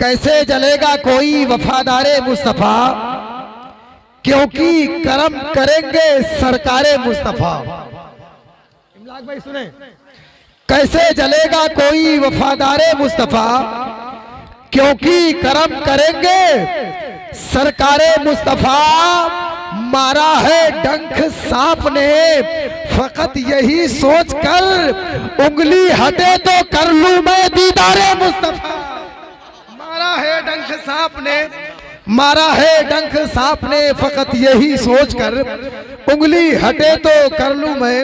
कैसे जलेगा कोई वफादारे मुस्तफा, क्योंकि करम करेंगे सरकारे मुस्तफा। इमलाक भाई सुने, कैसे जलेगा कोई वफादारे मुस्तफा, क्योंकि करम करेंगे सरकारे मुस्तफा। मारा है डंक सांप ने फकत यही सोच कर, उंगली हटे तो कर लूं मैं दीदारे मुस्तफा। मारा है डंक सांप ने, मारा है डंक सांप ने फकत यही सोच कर, उंगली हटे तो कर लूं मैं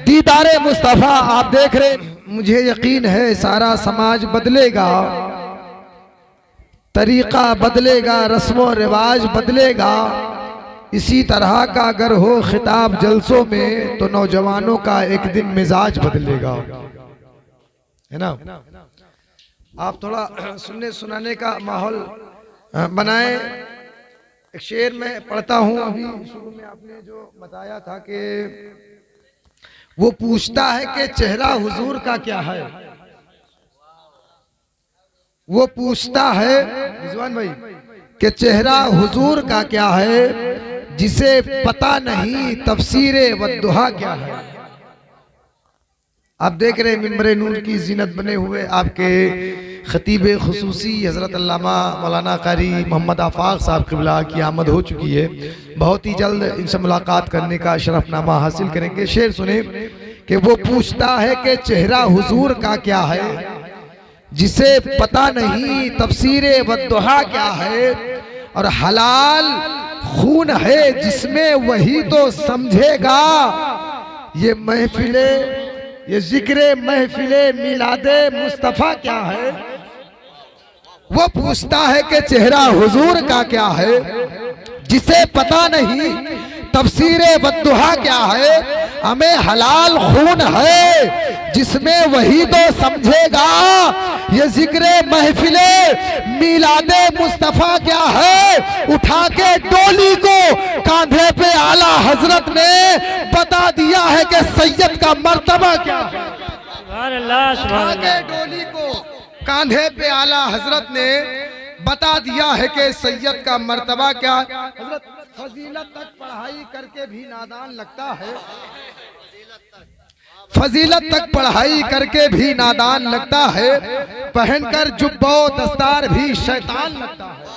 दीदारे मुस्तफा। आप देख रहे, मुझे यकीन है सारा समाज बदलेगा, तरीका बदलेगा, रस्मों रिवाज बदलेगा। इसी तरह का अगर हो खिताब जलसों में तो नौजवानों का एक दिन मिजाज बदलेगा, है ना। आप थोड़ा सुनने सुनाने का माहौल बनाएं। एक शेर में पढ़ता हूं, अभी शुरू में आपने जो बताया था कि वो पूछता है कि चेहरा हुजूर का क्या है। वो पूछता है रिजवान भाई कि चेहरा हुजूर का क्या है, जिसे पता नहीं तफसीरे वद्दुहा क्या है। आप देख रहे हैं मिंबर नूर की जीनत बने हुए आपके खतीब खुसूसी हजरत अल्लामा मौलाना कारी मोहम्मद आफाक साहब क़िबला की आमद हो चुकी है। बहुत ही जल्द इनसे मुलाकात करने का शरफनामा हासिल करेंगे। शेर सुने कि वो पूछता है कि चेहरा हुजूर का क्या है, जिसे पता नहीं तफसीरे वद्दुहा क्या है, और हलाल खून है जिसमें वही तो समझेगा ये महफिले, ये जिक्रे महफिले मिलादे मुस्तफा क्या है। वो पूछता है कि चेहरा हुजूर का क्या है, जिसे पता नहीं तफसीरे वद्दुहा क्या है। हमें हलाल खून है जिसमें वही तो समझेगा ये जिक्रे महफिले मिलादे मुस्तफा क्या है। उठा के डोली को कांधे पे आला हजरत ने बता दिया है कि सैयद का मर्तबा क्या है। उठा के डोली को कांधे पे आला हजरत ने बता दिया है कि सैयद का मर्तबा क्या। हजरत फजीलत तक पढ़ाई करके भी नादान लगता है, फजीलत तक पढ़ाई करके भी नादान लगता है, पहनकर जुब्बो दस्तार भी शैतान लगता है।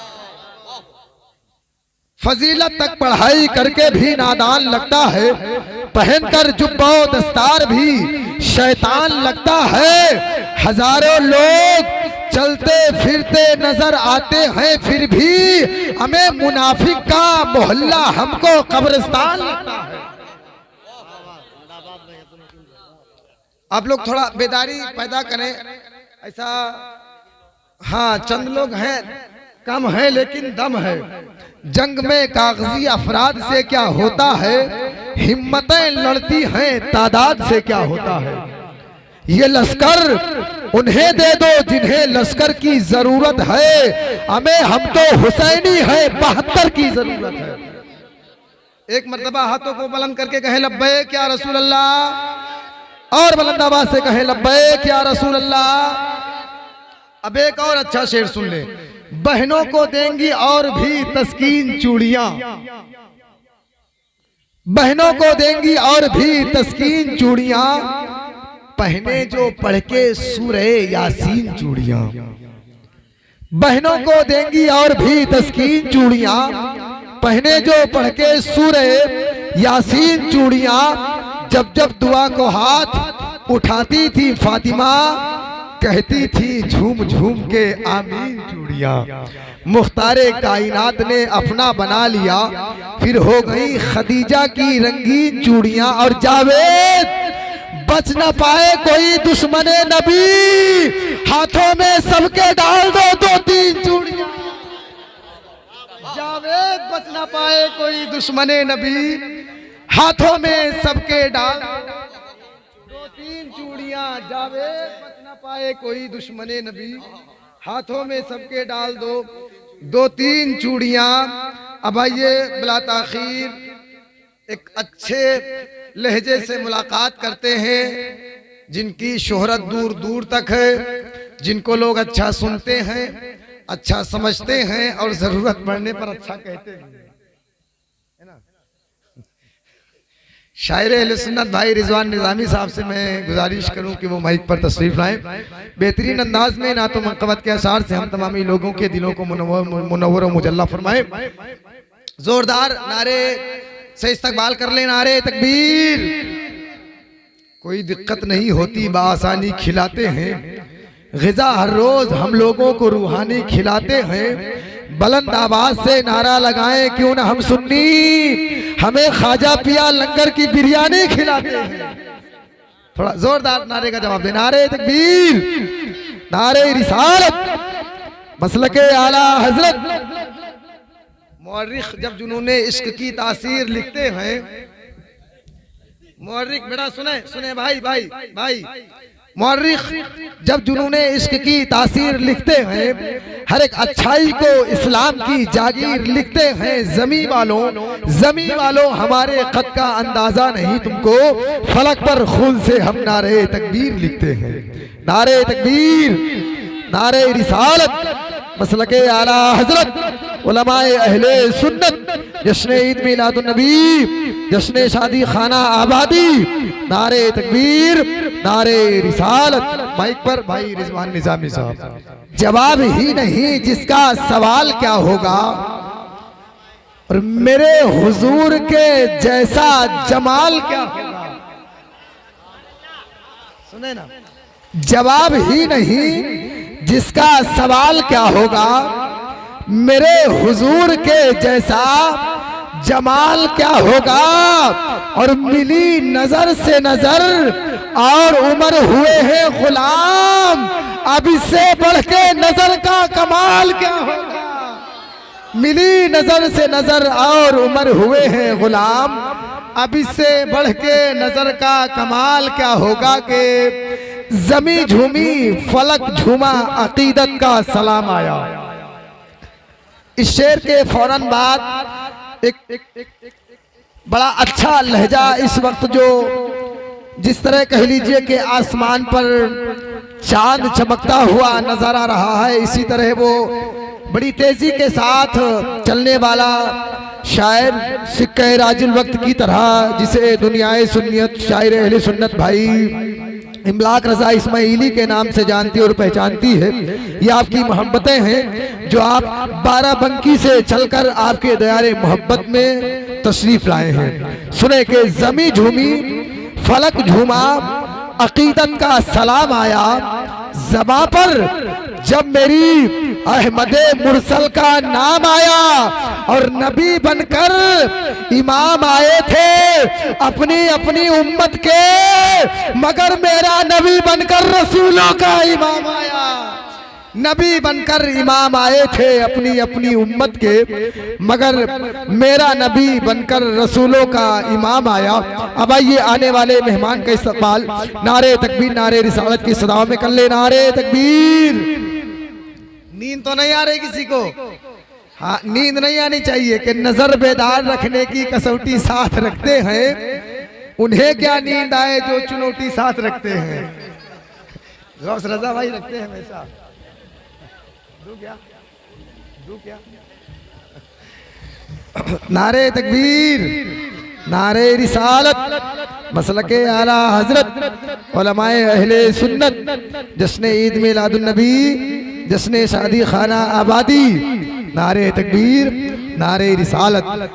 फजीलत तक पढ़ाई करके भी नादान लगता है, पहनकर जुब्बो दस्तार भी शैतान लगता है। हजारों लोग चलते फिरते नजर आते हैं, फिर भी हमें मुनाफिक का मोहल्ला हमको कब्रिस्तान लगता है। आप लोग थोड़ा बेदारी पैदा करें ऐसा। हाँ, चंद लोग हैं, कम है लेकिन दम है। जंग में कागजी अफराद से क्या होता है, हिम्मतें लड़ती हैं तादाद से क्या होता है। ये लश्कर उन्हें दे दो जिन्हें लश्कर की जरूरत है, हमें हम तो हुसैनी है 72 की जरूरत है। एक मर्तबा हाथों को बुलंद करके कहे लब्बैक या रसूल अल्लाह, और बुलंद आवाज से कहे लब्बैक या रसूल अल्लाह। अब एक और अच्छा शेर सुन ले। बहनों को देंगी और भी तस्कीन चूड़ियां, बहनों को देंगी और भी तस्कीन चूड़ियां, पहने जो पढ़ के सूरे यासीन चूड़ियां। बहनों को देंगी और भी तस्कीन चूड़ियां, पहने जो पढ़ के सूरे यासीन चूड़ियां। जब जब दुआ को हाथ उठाती थी फातिमा, कहती थी झूम झूम के आमीन चूड़ियां। मुख्तारे कायनात ने अपना बना लिया, फिर हो गई खदीजा की रंगीन चूड़ियां। और जावेद बच न पाए कोई दुश्मने नबी, हाथों में सबके डाल दो 2-3 चूड़ियां। जावेद बच न पाए कोई दुश्मने नबी, हाथों में सबके डाल 2-3 चूड़ियां। जावेद बच न पाए कोई दुश्मने नबी, हाथों में सबके डाल दो 2-3 चूड़ियां। अब आइए बिला ताखीर एक अच्छे लहजे से मुलाकात करते हैं, जिनकी शोहरत दूर दूर तक है, जिनको लोग अच्छा सुनते हैं, अच्छा समझते हैं और जरूरत पड़ने पर अच्छा कहते हैं, है ना। शायर अहले सुन्नत भाई रिजवान निजामी साहब से मैं गुजारिश करूं कि वो माइक पर तशरीफ लाएं। बेहतरीन अंदाज में नातो मनक़बत के अशार से हम तमामी लोगों के दिलों को मुनव्वर मुजल्ला फरमाए। जोरदार नारे से इस्तकबाल कर ले, नारे तकबीर। कोई दिक्कत नहीं होती बाआसानी खिलाते हैं, ग़िज़ा हर रोज हम लोगों को रूहानी खिलाते हैं। बुलंद आवाज से नारा लगाएं क्यों ना हम सुन्नी, हमें ख्वाजा पिया लंगर की बिरयानी खिलाते हैं। थोड़ा जोरदार नारे का जवाब दे, नारे तकबीर, नारे रिसालत, मसलके आला हजरत। मुअर्रिख जब जुनूने इश्क की तासीर लिखते हैं, मुअर्रिख बेटा सुने भाई भाई भाई, मुअर्रिख जब जुनूने इश्क की तासीर लिखते हैं, हर एक अच्छाई को इस्लाम की जागीर लिखते हैं। ज़मीं वालों हमारे ख़त का अंदाजा नहीं तुमको, फलक पर खून से हम नारे तकबीर लिखते हैं। नारे तकबीर, नारे रिसालत, मसलके आला हजरत, उलमाए अहले सुन्नत, जश्न ईद मिलादुन नबी, जश्न शादी खाना आबादी। नारे तकबीर, नारे रिसालत। माइक पर भाई रिजवान निजामी साहब। जवाब ही नहीं जिसका सवाल क्या होगा, और मेरे हुजूर के जैसा जमाल क्या होगा। सुने ना, जवाब ही नहीं जिसका सवाल क्या होगा, मेरे हुजूर के जैसा जमाल क्या होगा। और मिली नजर से नजर और उम्र हुए हैं गुलाम, अब इससे बढ़ के नजर का कमाल क्या होगा। मिली नजर से नजर और उम्र हुए हैं गुलाम, अब इससे बढ़ के नजर का कमाल क्या होगा। के जमी झूमी फलक झूमा अकीदत का सलाम आया। इस शेर के फौरन बाद एक बड़ा अच्छा लहजा इस वक्त जो जिस तरह कह लीजिए कि आसमान पर चांद चमकता हुआ नजर आ रहा है, इसी तरह वो बड़ी तेजी के साथ चलने वाला शायर सिक्के राजुल वक्त की तरह, जिसे दुनियाए सुन्नियत शायर अहले सुन्नत भाई इमलाक रजा इस्माइली के नाम से जानती और पहचानती है। ये आपकी मोहब्बतें हैं जो आप बाराबंकी से चलकर आपके दयारे मोहब्बत में तशरीफ लाए हैं। सुने के जमी झूमी फलक झूमा अकीदत का सलाम आया, ज़बां पर जब मेरी अहमदे मुरसल का नाम आया, और नबी बनकर इमाम आए थे अपनी अपनी उम्मत के, मगर मेरा नबी बनकर रसूलों का इमाम आया। नबी बनकर इमाम आए थे अपनी अपनी उम्मत के, मगर मेरा नबी बनकर रसूलों का इमाम आया। अब आइए आने वाले मेहमान का इस्तकबाल नारे तकबीर, नारे रिसालत की सदाओं में कर ले। नारे तकबीर। नींद तो नहीं आ रही किसी को? हाँ, नींद नहीं आनी चाहिए कि नजर बेदार रखने की कसौटी साथ रखते हैं, उन्हें क्या नींद आए जो चुनौती साथ रखते हैं। गौस रजा भाई रखते हैं हमेशा। दू क्या नारे तकबीर, नारे रिसालत, मसलके आला हजरत, उलमाए अहले सुन्नत, जश्न ईद मिलादुन नबी, जश्न शादी खाना आबादी। नारे तकबीर, नारे रिसालत।